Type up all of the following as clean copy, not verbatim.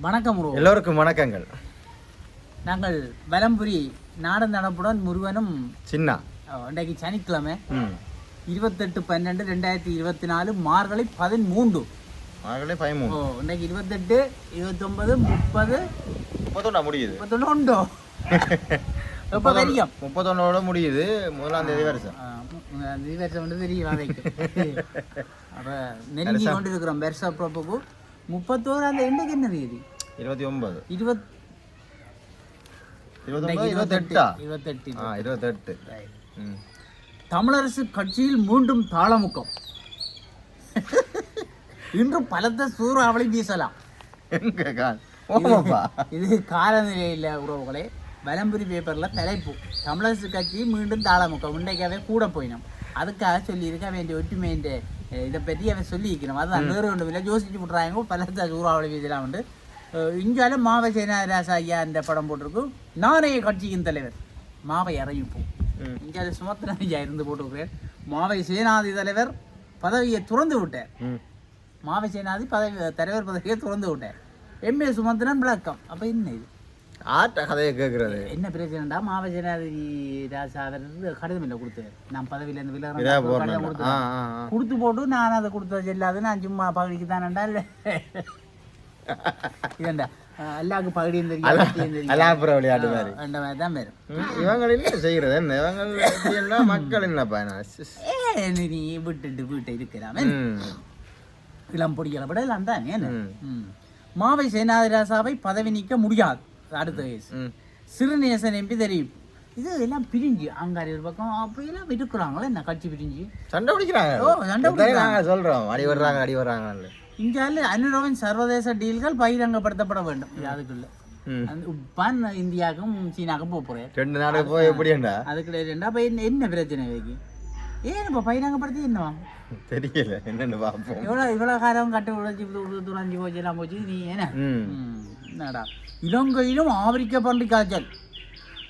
வணக்கம் ப்ரோ. எல்லோருக்கும் வணக்கங்கள். நாங்கள் வலம்புரி நாடன் நடப்புடன் முருகனும் சின்ன இன்றைக்கு சனிக்கிழமை 28/12/2024 மார்கழி 13. மார்கழி 13. இன்றைக்கு 28, 29, 30, 31 முடியுது. 31 எப்போ தெரியும்? 31 முடியுது. 1ஆம் தேதி வருஷம். இந்த வருஷம் வந்து தெரியும் நாளைக்கு. அப்போ நெருங்கி கொண்டு இருக்கிறோம் வருஷ பிறப்புக்கு. 31 இன்றைக்கு என்ன தேதி? 29. 28. தமிழரசு கட்சியில் மீண்டும் தாளமுக்கம். இன்று பலத்த சூறாவளி வீசலாம். இது காலநிலையில் உறவுகளே. வலம்புரி பேப்பர்ல தலைப்பு தமிழரசு கட்சி மீண்டும் தாளமுக்கம். இன்றைக்காவே கூட போயினோம். அதுக்காக சொல்லியிருக்க வேண்டிய ஒற்றுமையின் இதை பற்றி அவன் சொல்லியிருக்கணும். அதுதான் வேறு ஒன்றும் இல்லை. யோசிச்சு விட்றாங்க பலத்த சூறாவளி வீசலாம் உண்டு. இங்காலும் மாவை சேனாராசா ஐயா என்ற படம் போட்டிருக்கும். நானே கட்சியின் தலைவர் மாவை அறிவிப்போம். இங்கே சுமத்ரன் ஐயா இருந்து போட்டிருக்கிறேன். மாவை சேனாதி தலைவர் பதவியை துறந்து விட்டார். மாவை சேனாதி தலைவர் பதவியை துறந்து விட்டார். எம்ஏ சுமத்ரன் விளக்கம். அப்போ என்ன இது கதையை கேட்கறது என்ன பிரச்சனைடா? மாவை சேனாதி ராசா அவர் கடிதம் இல்லை கொடுத்தார். நான் பதவியிலேருந்து விலகிறேன் கொடுத்து போட்டு நான் அதை கொடுத்தது இல்லாது நான் சும்மா பகுதிக்கு தானேண்டா இல்லை இதண்டா எல்லாருக்கும் பகுதியும் தெரியும் விளையாட்டு தான் வரும். இவங்க என்ன செய்யறது? இவங்க மக்கள் என்னப்பா நீ விட்டுட்டு வீட்டை இருக்கிறாம இளம் பொடிகளப்பட எல்லாம் தான். மாவை சேனாதிராசாவை பதவி நீக்க முடியாது. அடுத்த வயசு சிறுநேசன் எம்பி தெரியும். இது எல்லாம் பிரிஞ்சு அங்காரி ஒரு பக்கம் அப்படியெல்லாம் இருக்கிறாங்களே என்ன கட்சி பிரிஞ்சு சண்டை பிடிக்கிறாங்க. சொல்றோம் அடி வர்றாங்க. இந்தியாவில் அனுரவின் சர்வதேச டீல்கள் பகிரங்கப்படுத்தப்பட வேண்டும். அதுக்குள்ள இந்தியாவுக்கும் சீனாவுக்கும் போறேன் 2 நாளைக்கு போய் எப்படியா அதுக்குள்ள என்ன பிரச்சனை வைக்கி ஏன் இப்ப பகிரங்கப்படுத்தி என்னவா தெரியல. என்னன்னு பாப்போம். இவ்வளவு காலம் கட்டு உழைச்சி துறஞ்சி போச்சு எல்லாம் போச்சு. நீ என்னடா இலங்கையிலும் ஆப்பிரிக்க பன்றி காய்ச்சல்.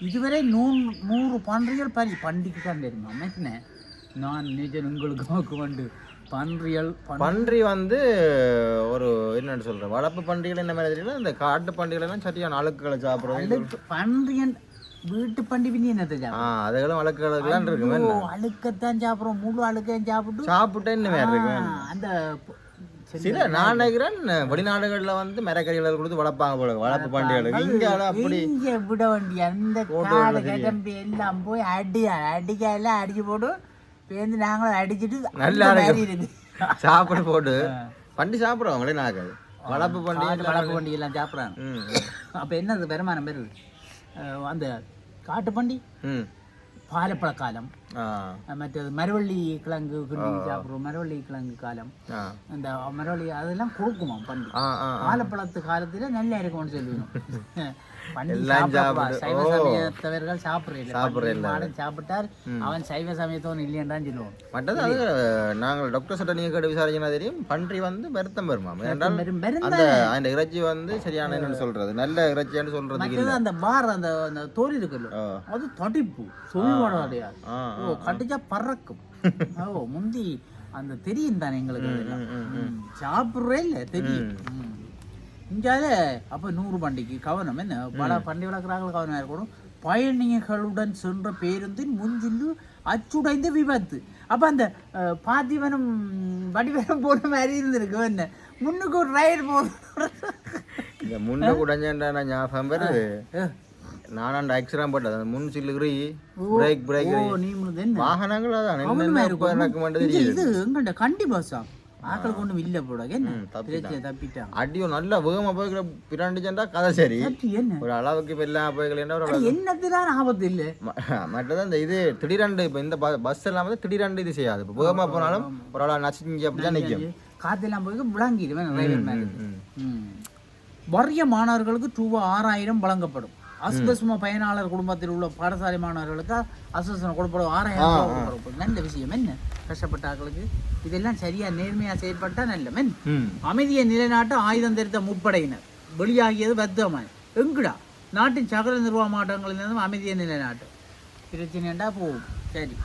இதுவரை 100 பன்றிகள் பண்டிகை தான் தெரியுமா? என்ன நான் நிஜம் உங்களுக்கு வந்து பன்றி வந்து ஒரு என்னன்னு சொல்றேன் வளர்ப்பு பண்டிகைகள் என்ன மாதிரி தெரியல. இந்த காட்டு பண்டிகைகள் எல்லாம் சரியான அழுக்குகளை சாப்பிடுறோம். பன்றியன் வீட்டு பண்டி பின்னி என்னத்தை அதுகளும் அழுக்குகள் இருக்கு. அழுக்கத்தான் சாப்பிடுறோம். முழு அழுக்கையும் சாப்பிட்டு என்ன மாதிரி இருக்கு. அந்த சில நான் நினைக்கிறேன் வெளிநாடுகள்ல வந்து மரக்கறிகள் கொடுத்து வளர்ப்பாங்க போல வளர்ப்பு பண்டிகைகளுக்கு. இங்க அப்படி இங்க விட வேண்டிய அந்த காடு கடம்பு எல்லாம் போய் அடிக்கால அடிச்சு போட்டு பேருந்து நாங்களும் அடிச்சுட்டு நல்லா இருக்கு சாப்பிட போட்டு பண்டி சாப்பிடுறோம். வெளிநாடுகள் வளர்ப்பு பண்டிகை எல்லாம் சாப்பிட்றாங்க. அப்ப என்னது வருமானம் பெறுது? அந்த காட்டு பண்டி பாலப்பழ காலம், மற்றது மரவள்ளி கிழங்கு சாப்பிடுறோம். மரவள்ளி கிழங்கு காலம் அந்த மரவள்ளி அதெல்லாம் கொடுக்குமா பண்டி. பாலப்பழத்து காலத்துல நல்லா இருக்கும்னு சொல்லுவோம். சைவ சமயத்தவர்கள் சாப்பிட்டால் அவன் சைவ சமயத்தவன் இல்லையென்றான் சொல்லுவோம். மற்றது அது நாங்கள் டாக்டர் சட்ட நீங்க கேட்டு விசாரிச்சா தெரியும். பன்றி வந்து வருத்தம் வருமா அந்த இறைச்சி வந்து சரியான என்னன்னு சொல்றது நல்ல இறைச்சியான்னு சொல்றது. அந்த பார் அந்த தோல் இருக்குல்ல அது தடிப்பு சொல்லுவாடு கிடையாது. கட்டிச்சா பறக்கும். முந்தி அந்த தெரியும் தானே எங்களுக்கு. சாப்பிட்றே இல்லை தெரியும். இங்கால அப்போ 100 பண்டிகை கவனம் என்ன பல பண்டி வளர்க்குறாங்க கவனம் இருக்கணும். பயணிகளுடன் சென்ற பேருந்தின் முன்சில்லு அச்சுடைந்த விபத்து. அப்போ அந்த பாத்திவனம் வடிவனம் போன மாதிரி இருந்திருக்கு. என்ன முன்னுக்கு ஒரு ரைடு போதும் இந்த முன்னுக்கு உடஞ்சேன்டா ஞாபகம் வருது. நானாண்ட ஆக்சிடென்ட் போட்டது அந்த முன் சில்லுக்குறி பிரேக் வாகனங்கள் அதான் இது எங்கள்கிட்ட கண்டிப்பாக ஆக்கள் கொண்டு இல்ல போட தப்பிட்டாங்க. அடியோ நல்ல வேகமா போய்கிற பிராண்டிச்சா கதை சரி. ஒரு அளவுக்கு எல்லாம் போய்க்கல என்னத்துதான் ஆபத்து இல்லை. மற்றதான் இந்த இது திடீரெண்டு இப்போ இந்த பஸ் எல்லாம் வந்து திடீரெண்டு இது செய்யாது. இப்போ வேகமா போனாலும் ஒரு ஆளா நசிஞ்சு அப்படிதான் நிற்கும். காத்தெல்லாம் போய் விளங்கிடுவேன். வறிய மாணவர்களுக்கு ரூபாய் 6000 வழங்கப்படும். அஸ்பஸ்ம பயனாளர் குடும்பத்தில் உள்ள பாடசாலை மாணவர்களுக்கு அஸ்பஸ்மம் கொடுப்படும் 6000. நல்ல விஷயம். என்ன கஷ்டப்பட்ட ஆக்களுக்கு இதெல்லாம் சரியா நேர்மையா செயல்பட்டா நல்ல அமைதியை நிலைநாட்ட ஆயுதம் தெரிந்த முப்படையினர் வெளியாகியது வர்த்தமாய். எங்குடா நாட்டின் சகல நிர்வாக மாவட்டங்களிலிருந்தும் அமைதியை நிலைநாட்டு பிரச்சனைண்டா போகும். சரி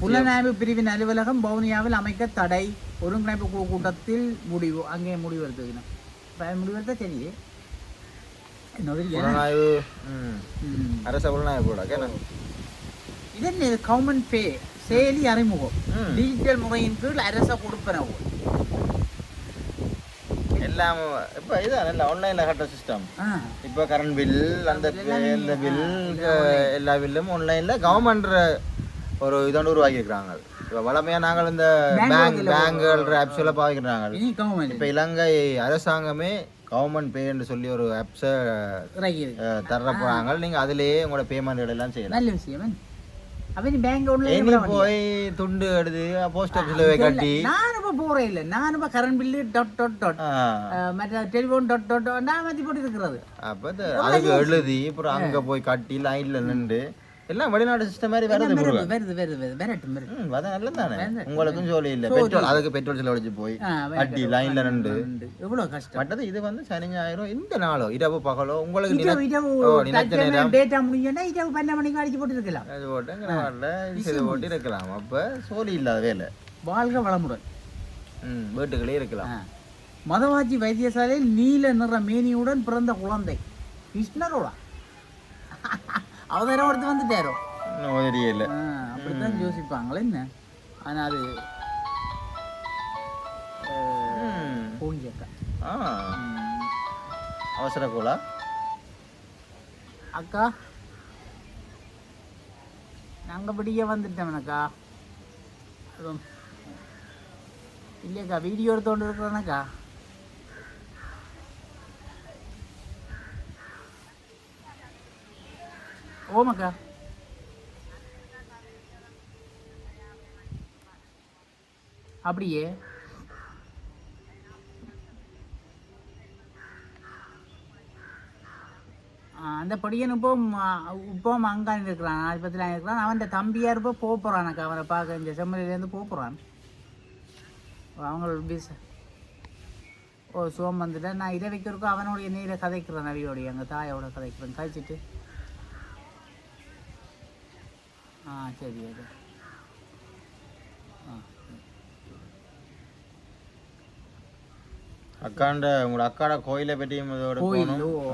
புலனாய்வு பிரிவின் அலுவலகம் வவுனியாவில் அமைக்க தடை. ஒருங்கிணைப்பு கூட்டத்தில் முடிவு. அங்கே முடிவெடுத்துக்கணும். முடிவெடுத்தா சரி புலனாய்வு அரச புலனாய்வு கூட கேன இதென்ன கவர்மெண்ட் பே செயலி அறிமுகம் டிஜிட்டல் முறையின் கீழ் அரச கொடுப்பனவு எல்லாம் இப்போ இதான் இல்லை ஆன்லைனில் கட்டுற சிஸ்டம் இப்போ கரண்ட் பில் அந்த இந்த பில் எல்லா பில்லும் ஆன்லைனில் கவர்மெண்ட் ஒரு இதோடு உருவாக்கியிருக்கிறாங்க. இப்போ வளமையாக நாங்கள் இந்த பேங்குகள் ஆப்ஸ்லாம் பாவிக்கிறாங்க. இப்போ இலங்கை அரசாங்கமே கவர்மெண்ட் பேன்னு சொல்லி ஒரு ஆப்ஸை தர போகிறாங்க. நீங்கள் அதிலேயே உங்களோட பேமெண்ட்கள் எல்லாம் செய்யலாம். நல்ல விஷயம். போய் துண்டு எடுத்து போஸ்ட் ஆஃபீஸ்ல போய் கட்டி நானும் போறேன் இல்ல நானும் கரண்ட் பில்லு மற்ற டெலிபோன் நான் மாத்தி போட்டு இருக்கிறது. அப்ப அதுக்கு எழுதி அப்புறம் அங்க போய் கட்டி லைன்ல நின்று எல்லாம் வெளிநாடு சிஸ்டம் மாதிரி வருது. நல்லது தானே, உங்களுக்கும் ஜோலி இல்ல. பெட்ரோல் அதுக்கு பெட்ரோல் செலவழிச்சு போய் கட்டி லைன்ல நின்று எவ்வளவு கஷ்டம். மற்றது இது வந்து சனி ஞாயிறு இந்த நாளோ இரவு பகலோ உங்களுக்கு டேட்டா முடிஞ்சா இரவு 12 மணிக்கு அடிச்சு போட்டு இருக்கலாம். அது போட்டு போட்டு இருக்கலாம். அப்ப சோலி இல்லாத வேலை. வாழ்க வளமுடன். வீட்டுகளே இருக்கலாம். மதவாச்சி வைத்தியசாலையில் நீல நிற மேனியுடன் பிறந்த குழந்தை கிருஷ்ணரோட அவதாரம் எடுத்து வந்துட்டாரோ தெரியல. அப்படித்தான் யோசிப்பாங்களே என்ன. ஆனா அது அவசர கோலா அக்கா நாங்க படிக்க வந்துட்டோம்னக்கா. இல்லையக்கா வீடியோ எடுத்தோண்டு இருக்கிறேனக்கா. ஓமக்கா அப்படியே அந்த படியன் இப்போ அங்கான் இருக்கிறான் ஆஸ்பத்திரியில் இருக்கிறான். அவன் தம்பியார் இப்போ போகிறானக்கா. அவனை பார்க்க இந்த செம்மலிலேருந்து போகிறான். அவங்க சுகம் வந்துட்டேன். நான் இதை வைக்கிறதுக்கும் அவனுடைய நீரை கதைக்கிறேன். நவியோடைய எங்கள் தாயோட கதைக்கிறேன். கழிச்சிட்டு சரி அது அக்காண்ட உங்களோட அக்காட கோயிலை பற்றியும்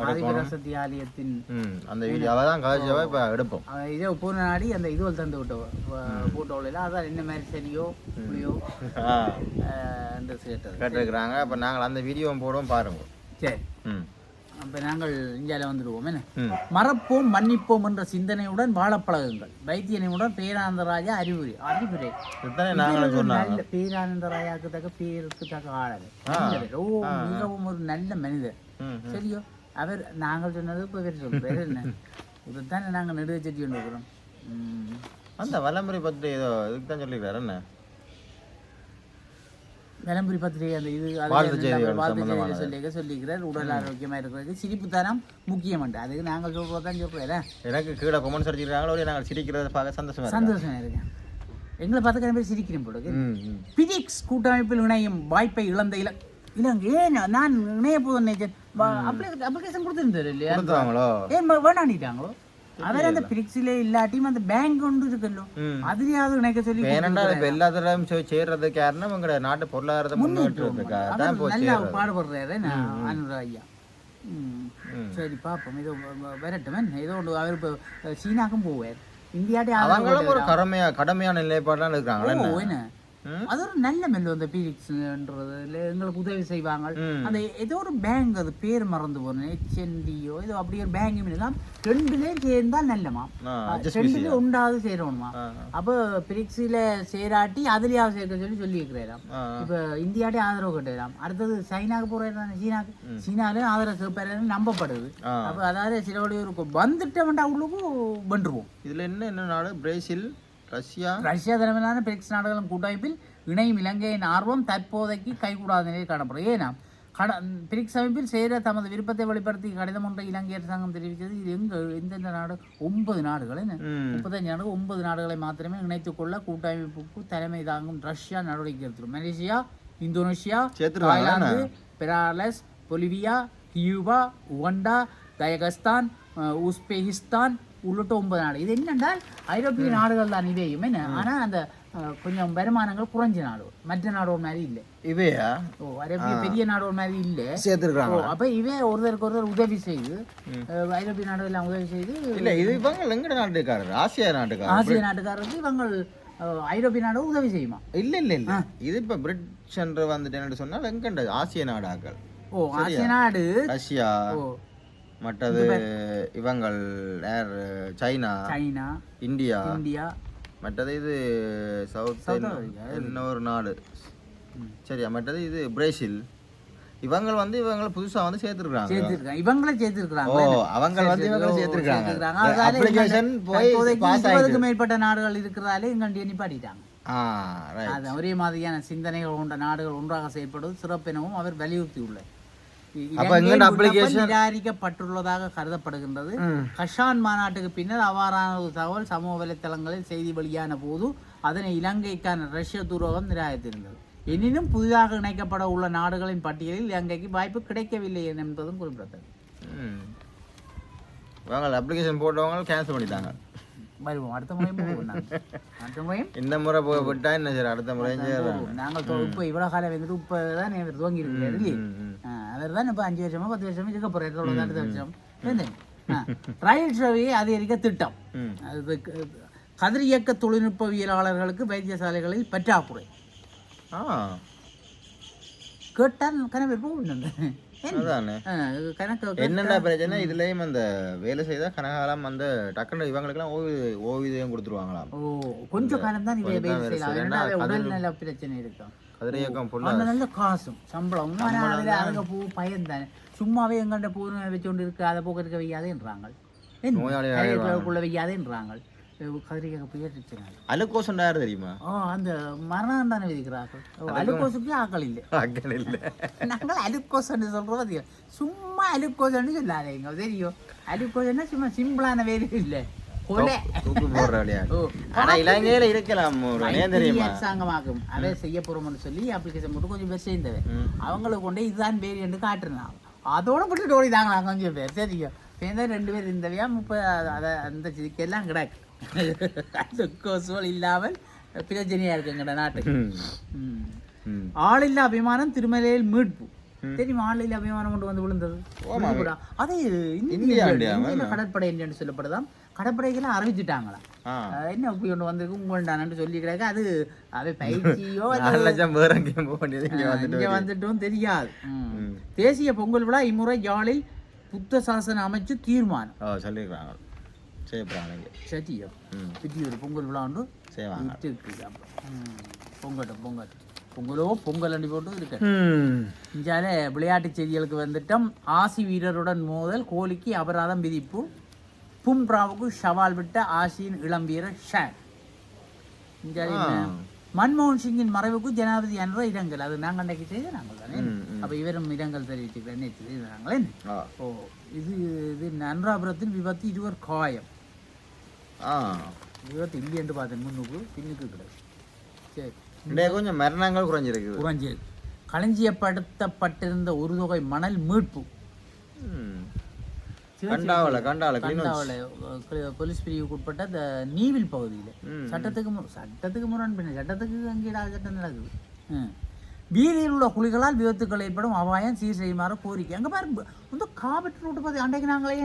ஆதிபராசக்தி ஆலயத்தின் அந்த வீடியோ அவதான் கதைச்சவா இப்போ எடுப்போம். இதே பூர்ண நாடி அந்த இதுவல் தந்து விட்டவ போட்டோவில் அதான் என்ன மாதிரி சரியோ புளியோ என்று கேட்டிருக்கிறாங்க. அப்போ நாங்கள் அந்த வீடியோ போடுவோம் பாருங்க. சரி. அப்போ நாங்கள் இந்தியாவில் வந்துடுவோம். என்ன மறப்போம் மன்னிப்போம் என்ற சிந்தனையுடன் வாழப்பழகுங்கள். வைத்தியனையுடன் பேரானந்தராஜா அறிவுரை அறிவுரை நல்ல பேரானந்தராஜாக்கு தக்க பேருக்கு தக்க ஆளது. மிகவும் ஒரு நல்ல மனிதர். சரியோ அவர் நாங்கள் சொன்னது இப்போ பேர் சொல்றாரு. என்ன இதுதானே நாங்கள் நெடுக செட்டி கொண்டு இருக்கிறோம். அந்த வலம்புரி பற்றி ஏதோ இதுக்கு தான் சொல்லிக்கிறாரு. என்ன விளம்பரி பத்திரிகை அந்த இது சொல்லிக்கிறார். உடல் ஆரோக்கியமாக இருக்கிறது சிரிப்புத்தனம் முக்கியம். அதுக்கு நாங்கள் சொல்றதான் சொல்றேன். எனக்கு கீழே கொமெண்ட்ஸ் அடிச்சிருக்காங்களோ நாங்கள் சிரிக்கிறத பார்க்க சந்தோஷமா இருக்கேன். எங்களை பார்த்துக்கிற பேர் சிரிக்கிறேன் போல. பிடிக்ஸ் கூட்டமைப்பில் இணையும் வாய்ப்பை இழந்த இலங்கை ஏன் நான் இணைய போதும் அப்ளிகேஷன் கொடுத்துருந்தாரு இல்லையா? ஏன் வேண்டாண்டிட்டாங்களோ? அவர் அந்த பிரிக்ஸிலே இல்லாட்டியும் அந்த பேங்க் ஒன்று இருக்கല്ലോ அதுலயாவது இணைக்க சொல்லி எல்லா தடவையும் சேர்றது காரணம் உங்களோட நாட்டு பொருளாதாரத்தை முன்னேற்றத்துக்காக நல்லா பாடுபடுறாரு அனுரா ஐயா. சரி பாப்போம். ஏதோ வரட்டும். ஏதோ ஒன்று அவர் இப்போ சீனாக்கும் போவார். இந்தியாட்டே ஒரு கடமையான நிலைப்பாடுலாம் இருக்காங்களா? அது ஒரு நல்ல மெல்லு அந்த பீரிக்ஸ்ன்றது எங்களுக்கு உதவி செய்வாங்க. அந்த ஏதோ ஒரு பேங்க் அது பேர் மறந்து போறேன் HNDO ஏதோ அப்படி ஒரு பேங்க் இருக்கான். ரெண்டுலேயும் சேர்ந்தா நல்லமா ரெண்டுலேயும் உண்டாவது சேரணுமா. அப்போ பிரிக்ஸில சேராட்டி அதுலயாவது சேர்க்க சொல்லி வைக்கிறாராம். இப்போ இந்தியாட்டே ஆதரவு கட்டலாம். அடுத்தது சைனாக்கு போறாரு. சீனாலையும் ஆதரவு கேட்பாரு நம்பப்படுது. அப்போ அதாவது சிலவுடைய இருக்கும் வந்துட்டவன்டா உள்ளுக்கும் வந்துருவோம். இதுல என்ன நாடு? பிரேசில் ரஷ்யா தலைமையிலான பிரிக்ஸ் நாடுகளின் கூட்டமைப்பில் இணையும் இலங்கையின் ஆர்வம் தற்போதைக்கு கைகூடாத நிலையில் காணப்படும். ஏன்னா பிரிக்ஸ் அமைப்பில் சேர தமது விருப்பத்தை வெளிப்படுத்தி கடிதம் ஒன்றை இலங்கை அரசாங்கம் தெரிவித்தது. இது எந்தெந்த நாடு? 9 நாடுகள். என்ன 35 நாடுகள் 9 நாடுகளை மாத்திரமே இணைத்துக் கொள்ள கூட்டமைப்புக்கு தலைமை தாங்கும் ரஷ்யா நடவடிக்கை எடுத்துடும். Malaysia, Indonesia, Thailand, Belarus, Bolivia, Cuba, Uganda, Kazakhstan, Uzbekistan உள்ளிட்ட 9 நாடு. இது என்னென்றால் ஐரோப்பிய நாடுகள் தான் இவையும். என்ன ஆனால் அந்த கொஞ்சம் வருமானங்கள் குறைஞ்ச நாடு, மற்ற நாடோர் மாதிரி இல்லை. இவையா அரேபிய பெரிய நாடோர் மாதிரி இல்லை சேர்த்துருக்காங்க. அப்ப இவே ஒருத்தருக்கு உதவி செய்து ஐரோப்பிய நாடு எல்லாம் உதவி செய்து இல்ல இது இவங்க எங்கட நாட்டுக்காரர், ஆசியா நாட்டுக்காரருக்கு இவங்க ஐரோப்பிய நாடு உதவி செய்யுமா? இல்ல இல்ல இல்ல இது இப்ப பிரிட்டிஷ் என்று வந்துட்டு என்ன சொன்னால் எங்கண்ட ஆசிய நாடாக்கள். ஆசிய நாடு ரஷ்யா, மற்றது இவங்கள் சைனா, இந்தியா, மற்றது இது சவுத் இன்னொரு நாடு சரியா, மற்றது இது பிரேசில். இவங்க வந்து இவங்களை புதுசா வந்து சேர்த்துருக்காங்க. இவங்களே சேர்த்துருக்காங்க. அவங்க வந்து இவங்களை சேர்த்துருக்காங்க. அப்ளிகேஷன் போய் 20க்கு மேற்பட்ட நாடுகள் இருக்கிறதாலே இங்க நிப்பாட்டிட்டாங்க. ஒரே மாதிரியான சிந்தனைகள் கொண்ட நாடுகள் ஒன்றாக செயல்படுவது சிறப்பெனவும் அவர் வலியுறுத்தியுள்ளார். நிராகரிக்கப்பட்டுள்ளதாக கருதப்படுகின்றது. கஷான் மாநாட்டுக்கு பின்னர் அவ்வாறான ஒரு தகவல் சமூக வலைத்தளங்களில் செய்தி வெளியான போது அதனை இலங்கைக்கான ரஷ்ய தூதரகம் நிராகரித்திருந்தது. எனினும் புதிதாக இணைக்கப்பட உள்ள நாடுகளின் பட்டியலில் இலங்கைக்கு வாய்ப்பு கிடைக்கவில்லை என்பதும் குறிப்பிடத்தக்கது. அப்ளிகேஷன் போட்டவங்க கேன்சல் பண்ணிட்டாங்க. வருவோம் அடுத்த முறையும் அடுத்த முறையும் இந்த முறை போய்விட்டா என்ன சரி, அடுத்த முறையும் நாங்கள் இப்போ இவ்வளோ காலம் வந்துட்டு இப்போ தான் இவர் துவங்கி இருக்கிறார் இல்லையே. அவர் தான் இப்போ 5 வருஷமா 10 வருஷமா இருக்க போகிறார். அடுத்த வருஷம் ரயில் சேவையை அதிகரிக்க திட்டம். அது கதிரியக்க தொழில்நுட்பவியலாளர்களுக்கு வைத்தியசாலைகளில் பற்றாக்குறை. கேட்டால் கனவே போகுது. என்னென்ன பிரச்சனை இதுலயும் அந்த வேலை செய்தா கனகாலம் அந்த டக்குனு இவங்களுக்கெல்லாம் ஓய்வூதியம் கொடுத்துருவாங்களாம். கொஞ்சம் காலம் தான் உடல்நல பிரச்சனை இருக்கும். நல்ல காசும் சம்பளம் அதுக்கு பூ பயன் தானே. சும்மாவே எங்கண்ட பூ வச்சுக்கொண்டு இருக்கு, அதை போக்கிறதுக்கு வையாதேன்றாங்க, நோயாளிக்குள்ள வையாதேன்றாங்க. அலுக்கோசண்டா தெரியுமா? அந்த மரணம் தானே விதிக்கிறார்கள். அலுக்கோசுக்கு ஆக்கள் இல்லை. நாங்கள் அலுக்கோசன்னு சொல்றோம். சும்மா அலுக்கோசன்னு சொல்லாதீங்க தெரியும். அலுக்கோசன்னா சும்மா சிம்பிளான வேலை இல்லை, கொலை இலங்கையில இருக்கலாம். அரசாங்கமாகும் அதை செய்ய போறோம்னு சொல்லி அப்ளிகேஷன் போட்டு கொஞ்சம் பேர் சேர்ந்தது. அவங்களுக்கு கொண்டே இதுதான் பேர் என்று காட்டுறாங்க. அதோட போட்டு ஓடிதாங்களா கொஞ்சம் பேர் தெரியும். சேர்ந்தா 2 பேர் இருந்தவையா 30 அந்த சிக்கெல்லாம் கிடக்கு. கோசுவல் இல்லாமல் பிரச்சனையா இருக்குங்கட நாட்டுக்கு. ஆளில்லா அபிமானம் திருமலையில் மீட்பு தெரியுமா? ஆளில்லா அபிமானம் கொண்டு வந்து விழுந்தது. அது இந்திய கடற்படை என்று சொல்லப்படுதான். கடற்படைக்கெல்லாம் அறிவிச்சுட்டாங்களா என்ன இப்படி கொண்டு வந்திருக்கு உங்கள்டானு சொல்லி கிடக்கு. அது அவை பயிற்சியோ இங்க வந்துட்டும் தெரியாது. தேசிய பொங்கல் விழா இம்முறை யாழில் புத்த சாசன அமைச்சு தீர்மானம் சொல்லிருக்காங்க. பொங்கல் விழாண்டு பொங்கலோ பொங்கல் அண்டி போட்டு இருக்க. இஞ்சால விளையாட்டு செய்திகளுக்கு வந்துட்டோம். ஆசி வீரருடன் மோதல், கோலிக்கு அபராதம் விதிப்பு, பும்ராவுக்கு சவால் விட்ட ஆசியின் இளம் வீரர் ஷேர். மன்மோகன் சிங்கின் மறைவுக்கு ஜனாதிபதி என்ற இரங்கல். அது நாங்கள் அன்றைக்கு செய்த நாங்கள் தானே. அப்போ இவரும் இரங்கல் தெரிவிச்சுக்கிறேன். இது நன்றாபுரத்தின் விபத்து, 20 காயம். விபத்து இல்லை என்று பார்த்தேன். முன்னுக்கு பின்னுக்கு கிடையாது. சரி, கொஞ்சம் மரணங்கள் குறைஞ்சிருக்கு. களஞ்சியப்படுத்தப்பட்டிருந்த ஒரு தொகை மணல் மீட்பு. போலீஸ் பிரிவுக்கு உட்பட்ட இந்த நீவில் பகுதியில் சட்டத்துக்கு முரண் சட்டத்துக்கு அங்கீடாத சட்டம் நடக்குது. வீதியில் உள்ள குழிகளால் விபத்துக்கள் ஏற்படும் அபாயம் சீர் செய்யுமாறு கோரிக்கை. அங்க பாரு இந்த காபட் ரூட் பத்தி அன்றைக்கு நாங்களே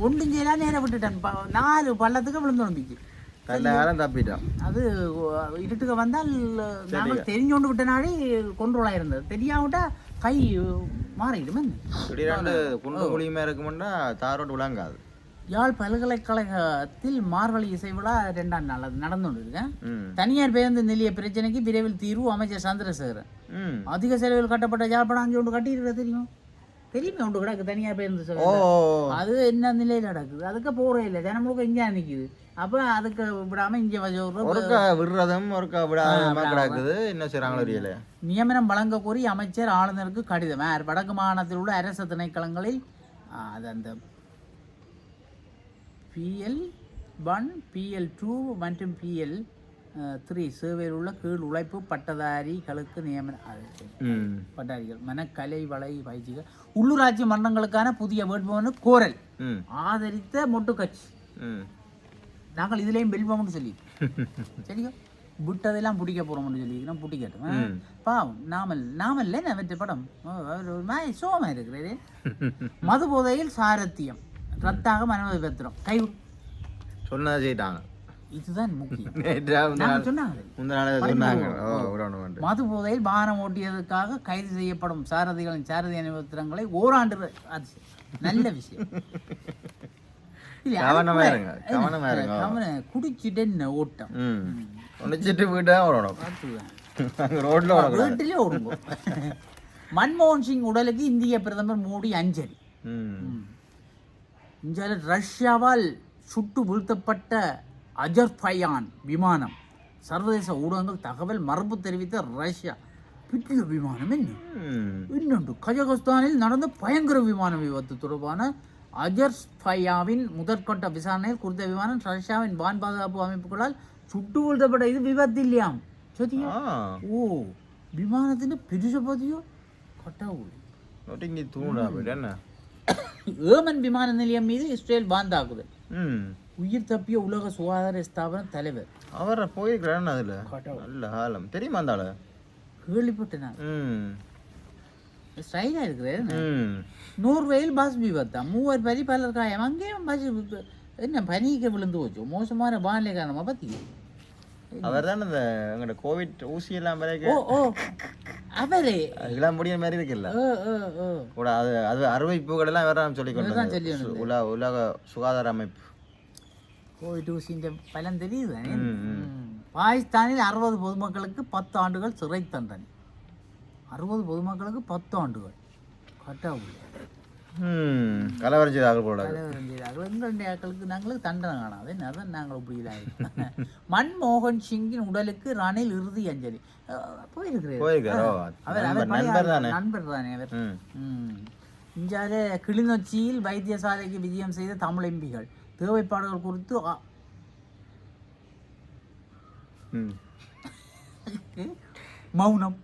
ஒன்றும் செய்யலாம் நேரம் விட்டுட்டேன். 4 பள்ளத்துக்கு விழுந்து நம்பிக்கை தப்பிட்டோம். அது இருட்டுக்கு வந்தால் நாங்கள் தெரிஞ்சோண்டு விட்டனாலே கொண்டோலா இருந்தது. தெரியாவிட்டா கை மாறிடும். தாரோட்டு விளங்காது. யாழ் பல்கலைக்கழகத்தில் மார்கழி இசை விழா 2ஆம் நாள் அது நடந்து கொண்டிருக்கேன். தனியார் பேருந்து நிலைய பிரச்சனைக்கு விரைவில் தீர்வு, அமைச்சர் சந்திரசேகரன். அதிக செலவில் கட்டப்பட்ட யாழ்ப்பாணம் அங்கே ஒன்று கட்டியிருக்க தெரியுமே ஒன்று கிடக்கு தனியார் பேருந்து. அது என்ன நிலையில் நடக்குது? அதுக்கு போறே இல்லை, தினமுக இங்கே நிற்குது. அப்ப அதுக்கு விடாம இங்க நியமனம் வழங்க கோரி அமைச்சர் ஆளுநருக்கு கடிதம். வடக்கு மாகாணத்தில் உள்ள அரசு திணைக்களங்களில் அது அந்த PL1, PL2 மற்றும் PL3 சேவையில் உள்ள கீழ் உழைப்பு பட்டதாரிகளுக்கு நியமனம். பட்டதாரிகள் மனக்கலை வலை பயிற்சிகள் உள்ளூராட்சி மன்றங்களுக்கான புதிய வேட்புமனு கோரல். ஆதரித்த மொட்டு கட்சி. நாங்கள் இதுலேயும் வெல்வோம்னு சொல்லி சரியா விட்டதெல்லாம் பிடிக்க போகிறோம்னு சொல்லிக்கிறோம். பிடிக்கட்டும் பாவம். நாமல்ல வெற்றி படம் சோமா இருக்கிறது. மது போதையில் சாரத்தியம் ரத்தாக மனமதி பத்திரம் கை சொன்னதை செய்யிட்டாங்க. இதுதான் முக்கியம். மது போதையில் வாகனம் ஓட்டியதற்காக கைது செய்யப்படும் சாரதிகளின் சாரதி அனுபவத்திரங்களை ஓராண்டு. நல்ல விஷயம். குடிச்சிட்டு என்ன ஓட்டம் வீட்டிலே ஓடுங்க. மன்மோகன் சிங் உடலுக்கு இந்திய பிரதமர் மோடி அஞ்சலி. ரஷ்யாவால் சுட்டு வீழ்த்தப்பட்ட அஜர்பையான் விமானம். சர்வதேச ஊடகங்கள் தகவல் மறுப்பு தெரிவித்த ரஷ்யா. பெரிய விமானம் இன்னொன்று கஜகஸ்தானில் நடந்த பயங்கர விமான விபத்து தொடர்பான அஜர்பையாவின் முதற்கட்ட விசாரணையில் குறித்த விமானம் ரஷ்யாவின் வான் பாதுகாப்பு அமைப்புகளால் சுட்டு வீழ்த்தப்பட்ட. இது விபத்து இல்லையாம். சோதியா ஓ விமானத்தின் பெருச பதியோ கட்டாவுல ஏமன் விமான நிலையம் மீது இஸ்ரேல் வான் தாக்குதல். உயிர் தப்பிய உலக சுகாதார ஸ்தாபன தலைவர் அவரை போயிருக்கிறான். அதுல நல்ல காலம் தெரியுமா அந்த கேள்விப்பட்டேன். ஸ்டைலா இருக்குது. நோர்வேயில் பஸ் விபத்தா 3 பேர் பலர் காயம். அங்கேயும் பஸ் என்ன பனிக்கு விழுந்து போச்சு. மோசமான வானிலை காரணமா பத்தி அவர் தான் இந்த எங்கட கோவிட் ஊசி எல்லாம் அவரே இதெல்லாம் முடிய மாதிரி இருக்குல்ல கூட. அது அறிவிப்புகள் எல்லாம் வேற சொல்லி கொண்டு உலக சுகாதார அமைப்பு கோவிட் ஊசியின் பலன் தெரியுது. பாகிஸ்தானில் 60 பொதுமக்களுக்கு 10 ஆண்டுகள் சிறை தண்டனை. 60 பொதுமக்களுக்கு 10 ஆண்டுகள் கட்டாவுள்ள நாங்களுக்கு தண்டனை காணாது. அதான் நாங்கள் இப்படி. மன்மோகன் சிங்கின் உடலுக்கு ரணில் இறுதி அஞ்சலி போயிருக்கிறார். நண்பர் தானே அவர். இஞ்சால கிளிநொச்சியில் வைத்தியசாலைக்கு விஜயம் செய்த தமிழ் எம்பிகள் தேவைப்பாடுகள் குறித்து மௌனம்.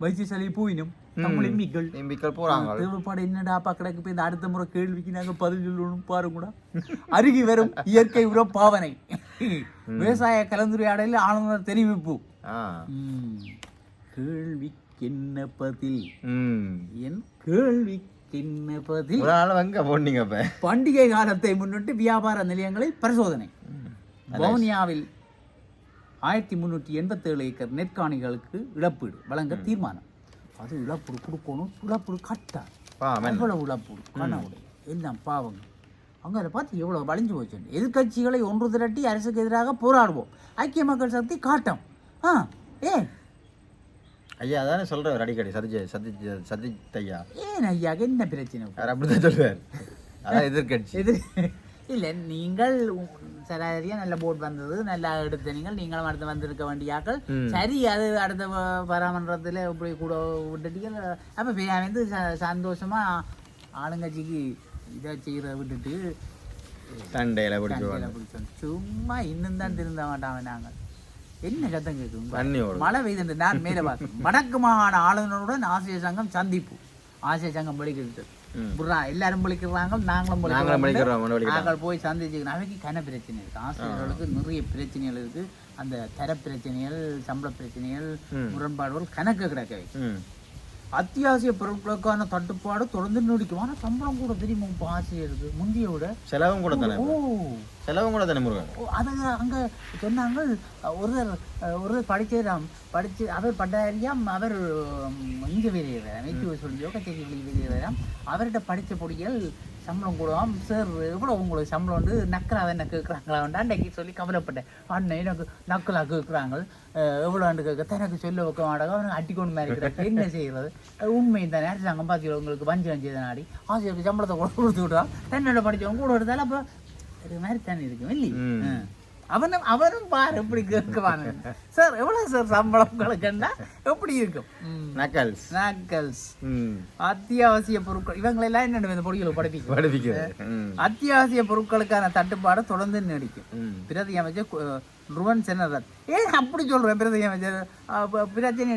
வைத்தியசாலை போயினும் தமிழ் எம்பிக்கள் போறாங்க. தேவைப்பாடு என்னடாப்பா கிடக்கு போய் இந்த அடுத்த முறை கேள்விக்கு நாங்க பதில் சொல்லணும் பாருங்கூட. அருகி வரும் இயற்கை உர பாவனை விவசாய கலந்துரையாடலில் ஆளுநர் தெரிவிப்பு. கேள்விக்கென்ன பதில் என் கேள்விக்கென்ன பதில். பண்டிகை காலத்தை முன்னிட்டு வியாபார நிலையங்களில் பரிசோதனை. வவுனியாவில் 1387 ஏக்கர் நெற்காணிகளுக்கு இழப்பீடு வழங்க தீர்மானம். அது இழப்பீடு கொடுக்கணும். இழப்பீடு கட்டார் எவ்வளவு இழப்பீடு கனவுடைய எல்லாம் பாவங்க. அங்கே அதை பார்த்து எவ்வளோ வளைஞ்சு போச்சு. எதிர்கட்சிகளை ஒன்று திரட்டி அரசுக்கு எதிராக போராடுவோம். ஐக்கிய மக்கள் சக்தி காட்டம். ஏன் ஐயா அதானே சொல்கிறார் அடிக்கடி சதித் ஐயா. ஏன் ஐயா என்ன பிரச்சனை அப்படிதான் சொல்லுவார். அதான் எதிர்கட்சி இல்லை. நீங்கள் சரியா நல்ல போட் வந்தது நல்லா எடுத்த நீங்களும் அடுத்து வந்திருக்க வேண்டியாக்கள். சரி அது அடுத்த பராமன்றத்தில் இப்படி கூட விட்டுட்டீங்க. அப்போ வந்து சந்தோஷமா ஆளுங்கட்சிக்கு இதை செய்கிற விட்டுட்டு சண்டையில பிடிச்சோம். சும்மா இன்னும் தான் திருந்த மாட்டாங்க. நாங்கள் என்ன சத்தம் கேட்கும். மழை பெய்து நான் மேலே பார்த்தேன். வடக்கு மாகாண ஆளுநருடன் ஆசிரியர் சங்கம் சந்திப்பு. ஆசிரியர் சங்கம் படிக்கிறது எல்லாரும் பழிக்கிறாங்க. நாங்கள் போய் சந்திச்சுக்கணும். அவைக்கு கன பிரச்சனை இருக்கு. ஆசிரியர்களுக்கு நிறைய பிரச்சனைகள் இருக்கு. அந்த தர பிரச்சனைகள், சம்பள பிரச்சனைகள், முரண்பாடுகள் கணக்கு கிடக்கவை. அத்தியாவசிய பொருட்களுக்கான தட்டுப்பாடு தொடர்ந்து நீடிக்கும். ஆனால் சம்பளம் கூட தெரியுமா இப்போ ஆசிரியருக்கு முந்தைய விட செலவும் கூட தானே. செலவும் கூட தானே முருகன். அதை அங்கே சொன்னாங்க. ஒருவர் படித்து அவர் பட்டாரியாம். அவர் இங்கே வெளியேறாம். வைத்திய சொல்லியோ கச்சேரி வெளியேறாம். அவர்கிட்ட படித்த பொடிகள் சம்பளம் கூடவாம். சார் எவ்வளோ உங்களுக்கு சம்பளம் வந்து நக்கலாக என்ன கேட்குறாங்களா அன்றைக்கு சொல்லி கவலைப்பட்டேன். அண்ணன் எனக்கு நக்கலாக கேட்குறாங்க எவ்வளோண்டு கேட்க தனக்கு சொல்ல வைக்க மாட்டாங்க. அவனுக்கு அட்டிக்கொண்டு மாதிரி இருக்கிறாங்க. என்ன செய்கிறது உண்மை தானே. அரசாங்கம் பார்த்து உங்களுக்கு வஞ்சம் செய்த நாடி ஆசிரியருக்கு சம்பளத்தை கூட கொடுத்து விட்டா தன்னோட படித்தவங்க கூட எடுத்தாலும் அப்போ இது மாதிரி தானே இருக்கும் இல்லையே. அவரும் பாரு எப்படி கேட்குவாங்க. சார் எவ்வளவு சார் சம்பளம் உங்களுக்குன்னா எப்படி இருக்கும். நக்கல்ஸ் அத்தியாவசிய பொருட்கள் இவங்களெல்லாம் என்ன இந்த பொடிகளை படிப்பிக்க. அத்தியாவசிய பொருட்களுக்கான தட்டுப்பாடு தொடர்ந்து நீடிக்கும். பிரதி அமைச்சர் ருவன் செனரத். ஏன் அப்படி சொல்றேன். பிரதி அமைச்சர் பிரச்சனை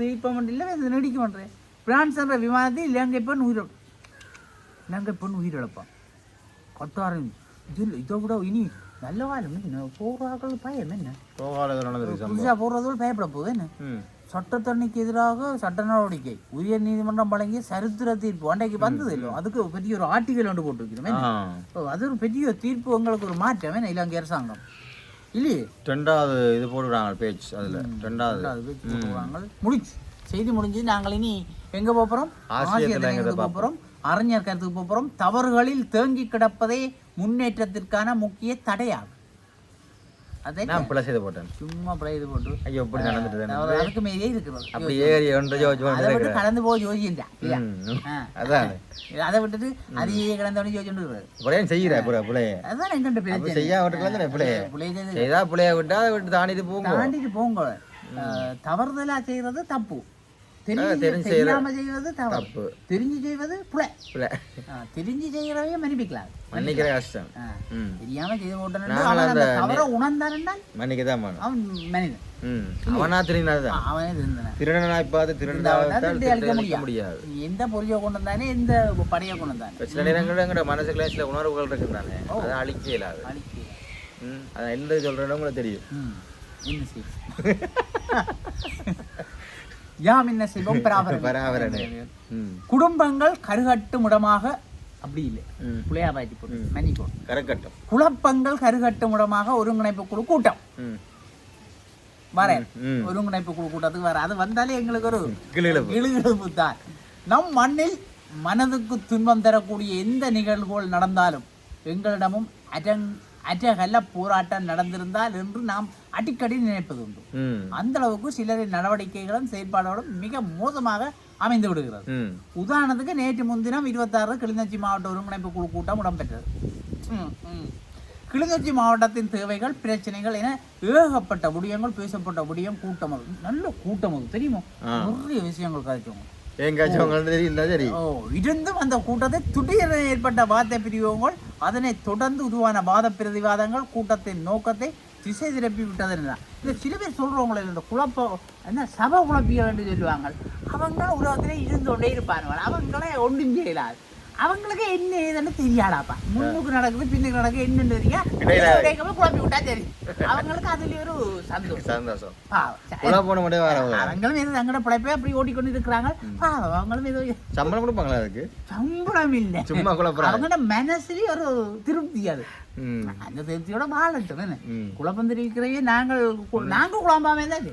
தீர்ப்பம் இல்லை நீடிக்க பண்றேன். பிரான்ஸ் என்ற விமானத்தில் இலங்கை பெண் உயிரோடு நாங்கள் பெண் உயிரிழப்போம் கட்டாரம் இதை விட இனி நல்ல காலம் என்ன போராக்கள் பயம் என்ன புதுசாக போடுறதோடு பயப்பட போகுது என்ன சட்டத்தண்ணிக்கு எதிராக சட்ட நடவடிக்கை உயர் நீதிமன்றம் வழங்கிய சரித்திர தீர்ப்பு அன்றைக்கு வந்தது இல்லை அதுக்கு பெரிய ஒரு ஆர்டிகல் ஒன்று போட்டு வைக்கிறோம் அது ஒரு பெரிய தீர்ப்பு உங்களுக்கு ஒரு மாற்றம் என்ன இலங்கை அரசாங்கம் இல்லையே 2வது இது போடுறாங்க பேஜ் அதில் 2வது பேஜ் போடுவாங்க முடிச்சு செய்தி முடிஞ்சு நாங்கள் இனி எங்கே போகிறோம் ஆசிரியர் போகிறோம் அறிஞர் கருத்துக்கு போகிறோம் தவறுகளில் தேங்கி கிடப்பதே முன்னேற்றத்திற்கான முக்கிய தடையாகும் அதை நான் பிள்ளை செய்து போட்டேன் சும்மா பிள்ளை இது போட்டு ஐயோ இப்படி நடந்துட்டு அதுக்கு மேலே இருக்கிறது அப்படி ஏறி அதை விட்டு கடந்து போய் யோசிச்சா அதான் அதை விட்டுட்டு அதையே கடந்தவனே யோசிச்சுட்டு பிள்ளைய செய்யற பிள்ளைய அதான் எங்கிட்ட பேர் செய்யா விட்டு பிள்ளைய செய்தா பிள்ளைய விட்டா அதை விட்டு தாண்டிட்டு போங்க தவறுதலா செய்யறது தப்பு தெரியாம செய்வது தப்பு தெரிஞ்சு செய்வது புலை தெரிஞ்சு செய்யறவே மன்னிப்பிக்கலாம் மன்னிக்கிற கஷ்டம் தெரியாம செய்து போட்டான் தவற உணர்ந்தான் மன்னிக்கதான் அவன் மனிதன் அவனா திருந்தாதான் அவனே திருந்தன திருடனா இப்ப திருட முடியாது எந்த பொருளை கொண்டு வந்தானே எந்த படையை கொண்டு வந்தானே சில நேரங்களில் எங்களோட மனசுக்குள்ள சில உணர்வுகள் இருக்குதானே அதை அழிக்க இயலாது அதான் என்ன சொல்றேன்னு உங்களுக்கு தெரியும் என்ன செய்யும் யாம் என்ன செய்வோம் குடும்பங்கள் கருகட்டும் இடமாக அப்படி இல்லை புளையாபாய்ச்சி போட்டு மன்னிக்கோ கரக்கட்டும் குழப்பங்கள் கருகட்டும் இடமாக ஒருங்கிணைப்பு குழு கூட்டம் வரேன் ஒருங்கிணைப்பு குழு கூட்டத்துக்கு வர அது வந்தாலே எங்களுக்கு ஒரு இழுகிழப்பு தான் நம் மண்ணில் மனதுக்கு துன்பம் தரக்கூடிய எந்த நிகழ்வுகள் நடந்தாலும் எங்களிடமும் அஜகல்ல போராட்டம் நடந்திருந்தால் என்று நாம் அடிக்கடி நினைப்பது உண்டு அந்த அளவுக்கு சிலரின் நடவடிக்கைகளும் செயற்பாடுகளும் மிக மோசமாக அமைந்து விடுகிறது உதாரணத்துக்கு நேற்று முன்தினம் 26 கிளிநொச்சி மாவட்ட ஒருங்கிணைப்பு குழு கூட்டம் இடம்பெற்றது கிளிநொச்சி மாவட்டத்தின் தேவைகள் பிரச்சனைகள் என ஏகப்பட்ட விடயங்கள் பேசப்பட்ட விடயம் கூட்டம் அது நல்ல கூட்டம் அது தெரியுமா நிறைய விஷயங்கள் கதைச்சவங்க இருந்தும் அந்த கூட்டத்தை திடீரென ஏற்பட்ட வார்த்தை பிரிவுகள் அதனை தொடர்ந்து உருவான வாத பிரதிவாதங்கள் கூட்டத்தின் நோக்கத்தை திசை திருப்பி விட்டது இந்த சில பேர் சொல்றவங்களே இந்த குழப்பம் என்ன சபை குழப்பிய என்று சொல்லுவாங்க அவங்க உலகத்திலே இருந்து கொண்டே இருப்பாங்க அவங்களே ஒன்றும் செய்யலாது அவங்களுக்கு என்ன ஏதுன்னு தெரியாடாப்பா முன்னுக்கு நடக்குது பின்னுக்கு நடக்குது என்னன்னு தெரியும் குழப்பி விட்டா தெரியும் அவங்களுக்கு அதுல ஒரு சந்தோஷம் அவங்களும் ஏதோ தங்கட பிழைப்பே அப்படி ஓட்டிக்கொண்டு இருக்கிறாங்க அவங்களும் ஏதோ சம்பளம் கொடுப்பாங்களா அதுக்கு சம்பளம் இல்லை சும்மா அவங்களோட மனசுலயே ஒரு திருப்தி அது அந்த திருப்தியோட வாழட்டும் என்ன குழப்பம் தெரிவிக்கிறவே நாங்கள் குழம்பாமே தான்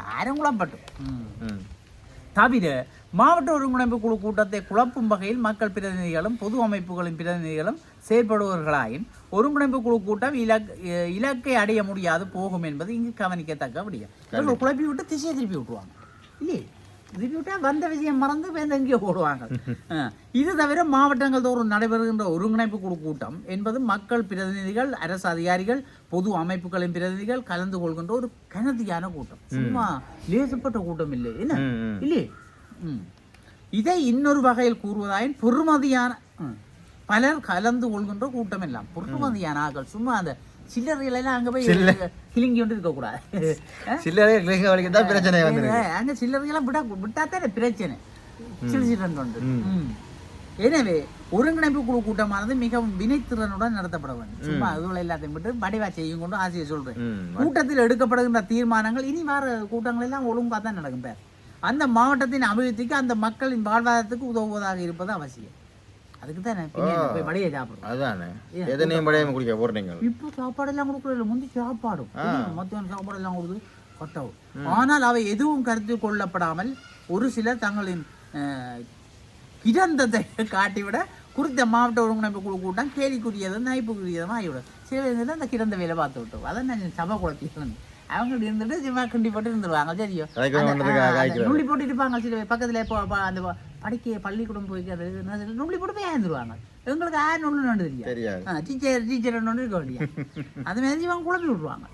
யாரும் குழம்பட்டும் தவிர மாவட்ட ஒருங்கிணைப்பு குழு கூட்டத்தை குழப்பும் வகையில் மக்கள் பிரதிநிதிகளும் பொது அமைப்புகளின் பிரதிநிதிகளும் செயல்படுவர்களாயின் ஒருங்கிணைப்பு குழு கூட்டம் இலக்கை அடைய முடியாது போகும் என்பது இங்கு கவனிக்கத்தக்க விடயம் குழப்பி விட்டு திசையை திருப்பி விட்டுருவாங்க இல்லையே திருப்பி விட்டா வந்த விஷயம் மறந்து வேந்த எங்கேயோ போடுவாங்க இது தவிர மாவட்டங்கள் தோறும் நடைபெறுகின்ற ஒருங்கிணைப்பு குழு கூட்டம் என்பது மக்கள் பிரதிநிதிகள் அரசு அதிகாரிகள் பொது அமைப்புகளின் பிரதிநிதிகள் கலந்து கொள்கின்ற ஒரு கனதியான கூட்டம் சும்மா லேசப்பட்ட கூட்டம் இல்லை என்ன இல்லையே இதை இன்னொரு வகையில் கூறுவதாயின் பொறுமதியான பலர் கலந்து கொள்கின்ற கூட்டம் எல்லாம் பொறுமதியான ஆக்கள் சும்மா அந்த சில்லறைகளெல்லாம் அங்க போய் கிளிங்கி கொண்டு இருக்க கூடாது அங்க சில்லறைகள்லாம் விட்டாத்தானே பிரச்சனை சிலிசிடன் கொண்டு எனவே ஒருங்கிணைப்பு குழு கூட்டமானது மிகவும் வினைத்திறனுடன் நடத்தப்பட வேண்டும் சும்மா அதுகளை எல்லாத்தையும் விட்டு வடிவா செய்யும் கொண்டு ஆசையை சொல்றேன் கூட்டத்தில் எடுக்கப்படுகின்ற தீர்மானங்கள் இனி வர கூட்டங்கள் எல்லாம் ஒழுங்கா தான் நடக்கும் பேர் அந்த மாவட்டத்தின் அபிவிருத்திக்கு அந்த மக்களின் வாழ்வாதாரத்துக்கு உதவுவதாக இருப்பது அவசியம் அதுக்கு தானே போய் வடையை சாப்பிடுறோம் இப்போ சாப்பாடு எல்லாம் கொடுக்கல முந்தி சாப்பாடும் மத்தியான சாப்பாடு எல்லாம் கொடுத்து கட்டவும் ஆனால் அவை எதுவும் கருத்தில் கொள்ளப்படாமல் ஒரு சிலர் தங்களின் கிரந்தத்தை காட்டிவிட குறித்த மாவட்ட ஒருங்கிணைப்பு குழு கூட்டம் கேலிக்குரியதும் நைப்புக்குரியதும் ஆகிவிடும் சில பேர் அந்த கிடந்த வேலை பார்த்து விட்டோம் அதான் நான் சபை குழப்பி அவங்க இருந்துட்டு சும்மா கிண்டி போட்டு இருந்துருவாங்க சரியும் நுள்ளி போட்டு இருப்பாங்க சில பக்கத்துல அந்த படிக்க பள்ளிக்கூடம் போய்க்காது நுள்ளி போட்டு போய் இருந்துருவாங்க எங்களுக்கு யார் நுள்ளு தெரியும் டீச்சர் இருக்க வேண்டிய அது மாதிரி இவங்க குழப்பி விட்டுருவாங்க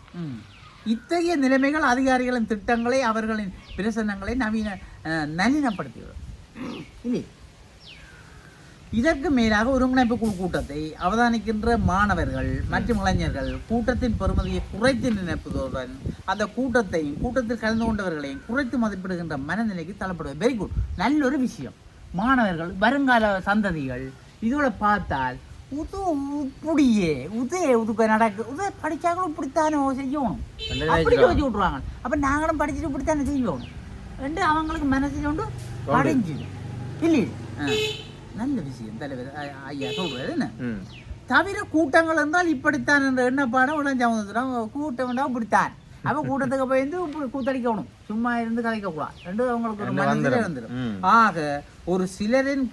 இத்தகைய நிலைமைகள் அதிகாரிகளின் திட்டங்களை அவர்களின் பிரசனங்களை நவீனப்படுத்திவிடும் இல்லை இதற்கு மேலாக ஒருங்கிணைப்பு குழு கூட்டத்தை அவதானிக்கின்ற மாணவர்கள் மற்றும் இளைஞர்கள் கூட்டத்தின் பெறுமதியை குறைத்து நினைப்பதுடன் அந்த கூட்டத்தில் கலந்து கொண்டவர்களையும் குறைத்து மதிப்பிடுகின்ற மனநிலைக்கு தள்ளப்படுவது வெரி குட் நல்ல ஒரு விஷயம் மாணவர்கள் வருங்கால சந்ததிகள் இதோட பார்த்தால் உதுக்க நடக்கு படிச்சாங்களும் இப்படித்தானே செய்யணும் அப்படி யோசிச்சு விட்டுருவாங்க. அப்ப நாங்களும் படிச்சுட்டு இப்படித்தானே செய்வோம் என்று அவங்களுக்கு மனசு கொண்டு அடைஞ்சுது இல்லையே. நல்ல விஷயம் தலைவர் ஐயா சொல்றது என்ன. தவிர கூட்டங்கள் இருந்தால் இப்படித்தான் என்ற எண்ணப்பாடம் உடஞ்சாம கூட்டம் வேண்டாம் இப்படித்தான். அப்ப கூட்டத்துக்கு போயிருந்து கூத்தடிக்கணும், சும்மா இருந்து கதைக்க கூடாது ரெண்டு அவங்களுக்கு ஒரு மனதிலே வந்துடும். ஆக ஒரு சிலரின்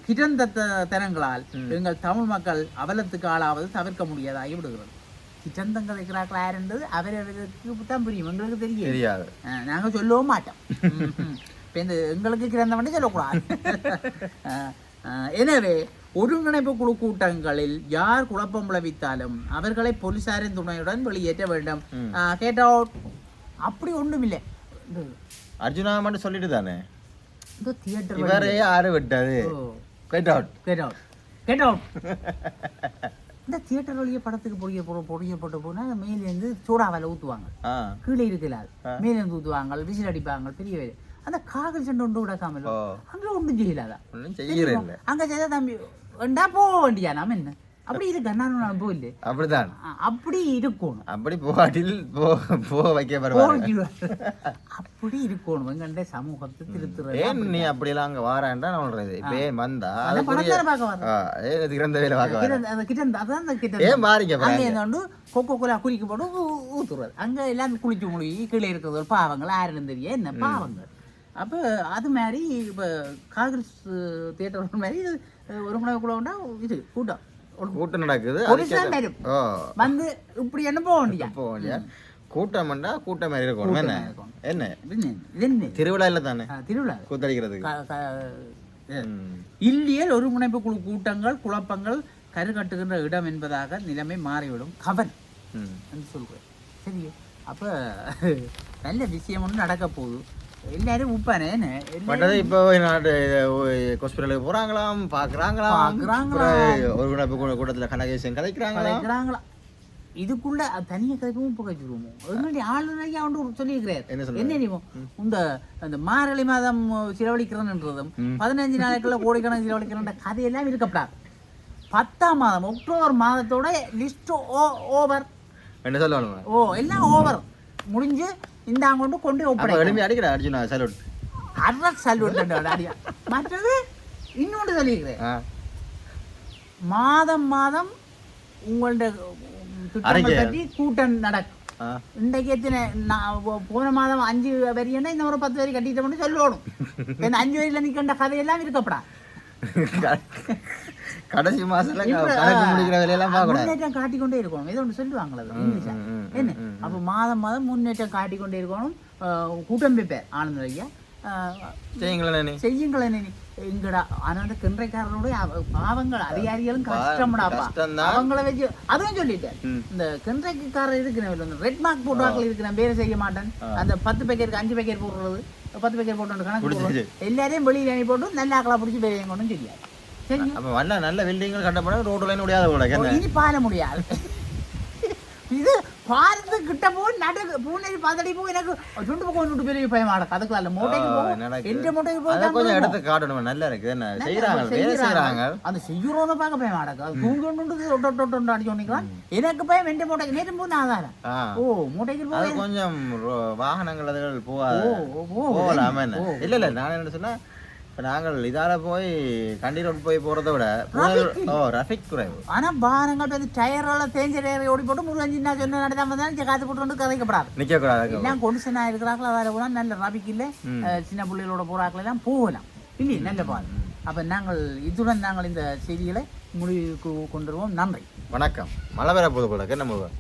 கிரந்த தனங்களால் எங்கள் தமிழ் மக்கள் அவலத்துக்கு ஆளாவது தவிர்க்க முடியாதாகி விடுகிறது. கிச்சந்தம் கதைக்கிறார்கள் யாருன்றது அவருக்கு தான் புரியும், எங்களுக்கு தெரியாது, நாங்க சொல்லவும் மாட்டோம். எங்களுக்கு கிரந்தம் பண்ணி சொல்லக்கூடாது. எனவே ஒருங்கிணைப்பு குழு கூட்டங்களில் யார் குழப்பம் விளைவித்தாலும் அவர்களை போலீசாரின் துணையுடன் வெளியேற்ற வேண்டும். கேட் அவுட் அப்படி ஒன்றும் இல்லை. அர்ஜுனா மட்டும் சொல்லிட்டு தானே இவரே ஆறு விட்டது. Get out get out get out. இந்த தியேட்டர் வழியே படத்துக்கு பொடியப்பட்டு போனா மேலேருந்து சோடாவில் ஊற்றுவாங்க, கீழே இருக்கலாது மேலேருந்து ஊற்றுவாங்க, விசில் அடிப்பாங்க, பெரிய வேலை. அந்த காகல் சண்டை ஒன்று விடாக்காமல் அங்கே ஒன்றும் செய்யலாதா, அங்கே செய்தா தம்பி வேண்டா போக வேண்டியா நாம என்ன அப்படி இருக்கு. நான் அனுபவம் இல்லை, அப்படிதான் அப்படி இருக்கணும், அப்படி போகாட்டில் போக வைக்க அப்படி இருக்கணும். எங்கண்ட சமூகத்தை திருத்துறது ஏன் நீ அப்படியெல்லாம் அங்கே வாரான்டா நான் சொல்றது. இப்போ ஏன் வந்தா திறந்த வேலை பார்க்க ஏன் மாறிக்க அங்கே கொக்கோ கோலா குளிக்க போட்டு ஊத்துறது, அங்கே எல்லாம் குளிச்சு முழுகி கீழே இருக்கிறது ஒரு பாவங்கள் யாருன்னு தெரியும் என்ன பாவங்கள். அப்போ அது மாதிரி இப்போ காங்கிரஸ் தியேட்டர் மாதிரி ஒரு மணக்குள்ள இது கூட்டம் நடக்குது வந்து இப்படி என்ன போக வேண்டிய கூட்டம் கூட்டம் மாதிரி இருக்கணும். என்ன என்ன திருவிழா இல்லை தானே, திருவிழா கூத்தடிக்கிறதுக்கு இல்லியல் ஒருங்கிணைப்பு குழு கூட்டங்கள் குழப்பங்கள் கருகட்டுகின்ற இடம் என்பதாக நிலைமை மாறிவிடும் கவன் என்று சொல்றேன். சரியோ, அப்போ நல்ல விஷயம் ஒன்று நடக்க போகுது. எல்லாரும் உப்பானே இப்போ ஹாஸ்பிட்டலுக்கு போறாங்களாம், பாக்குறாங்களாம், ஒரு கூட்டத்துல கனகேசன் கதைக்கிறாங்களா. இதுக்குள்ள தனியாக கதைப்பவும் புகைச்சிருவோமோ எங்களுடைய ஆளுநரையா ஒன்று சொல்லியிருக்கிறார். என்ன தெரியுமோ இந்த மார்கழி மாதம் செலவழிக்கிறதுன்றதும் 15 நாளைக்குள்ள கோடிக்கணக்கு செலவழிக்கிற கதையெல்லாம் இருக்கப்படாது. 10ஆம் மாதம் அக்டோபர் மாதத்தோட லிஸ்ட் ஓவர் என்ன சொல்லுவாங்க, எல்லாம் ஓவர் முடிஞ்சு இந்தாங்க கொண்டு ஒப்படைக்கிற அர்ஜுனா சல்யூட் சல்யூட். மற்றது இன்னொன்று சொல்லியிருக்கிறேன், மாதம் மாதம் உங்கள்ட திட்டங்கள் பற்றி கூட்டம் நடக்கும். இன்றைக்கு எத்தனை போன மாதம் 5 வரின்னா இந்த ஒரு 10 வரி கட்டிட்டோம்னு சொல்லணும். 5 வரியில நிற்கின்ற கதையெல்லாம் இருக்கப்படா. கடைசி மாசத்துல முன்னேற்றம் காட்டிக்கொண்டே இருக்கணும். ஏதோ ஒன்று சொல்லுவாங்களா இங்கிலீஷா என்ன. அப்போ மாதம் மாதம் முன்னேற்றம் காட்டிக்கொண்டே இருக்கணும். கூட்டம் வைப்பேன் ஆனந்த ஐயா செய்யுங்களே எங்கடா. ஆனா அந்த கிண்றைக்காரனுடைய பாவங்கள் அதிகாரிகளும் கஷ்டம்டாப்பா, அவங்கள வச்சு அதுவும் சொல்லிட்டேன். இந்த கிண்றைக்காரர் இருக்கிற ரெட் மார்க் போட்டாக்கள் இருக்கிற வேலை செய்ய மாட்டேன். அந்த 10 பேக்கெட்டுக்கு 5 பேக்கெட் போடுறது, 10 பேக்கெட் போட்டு கணக்கு போடுறது, எல்லாரையும் வெளியில் அனுப்பி போட்டு நல்ல ஆக்களா பிடிச்சி வேலையை கொண்டு தெரியாது. நல்ல பில்டிங்கள் கட்டப்பட ரோடு முடியாது, இனி பால முடியாது. இது பாரத்து கிட்ட போய் நடுக்கு பூனேரி பாத்தடி போய் எனக்கு சுண்டு பக்கம் சுண்டு பெரிய பயமாட கதக்கு அல்ல மூட்டைக்கு போகும் எந்த மூட்டைக்கு போய் கொஞ்சம் இடத்து காட்டணும். நல்லா இருக்கு என்ன செய்யறாங்க அந்த செய்யறோன்னு பார்க்க பயமாடக்கு அது தூங்கி அடிச்சோன்னிக்கலாம். எனக்கு பயம் எந்த மூட்டைக்கு நேற்று போய் ஆதாரம் மூட்டைக்கு போய் கொஞ்சம் வாகனங்கள் அதுகள் போகலாம என்ன இல்ல இல்ல. நான் என்ன சொன்னா இப்போ நாங்கள் இதால போய் கண்டி ரோட் போய் போகிறத விட ரஃபிக் குறைவு. ஆனால் பாருங்கள் வந்து டயரெல்லாம் தேஞ்ச டயரை ஓடி போட்டு 35 சொன்ன நடத்தாம தான் காத்து போட்டு வந்து கதைக்கப்படாது, நிற்கக்கூடாது. எல்லாம் கொடிசனாக இருக்கிறாங்களோ அதில் கூட நல்ல ரஃபிக் இல்லை, சின்ன பிள்ளைகளோட போகிறாங்களெல்லாம் போகலாம் இல்லையே நல்ல பாரு. அப்போ நாங்கள் இத்துடன் நாங்கள் இந்த செய்திகளை முடிவுக்கு கொண்டு வருவோம். நன்றி, வணக்கம். மழை பெற போது போல என்ன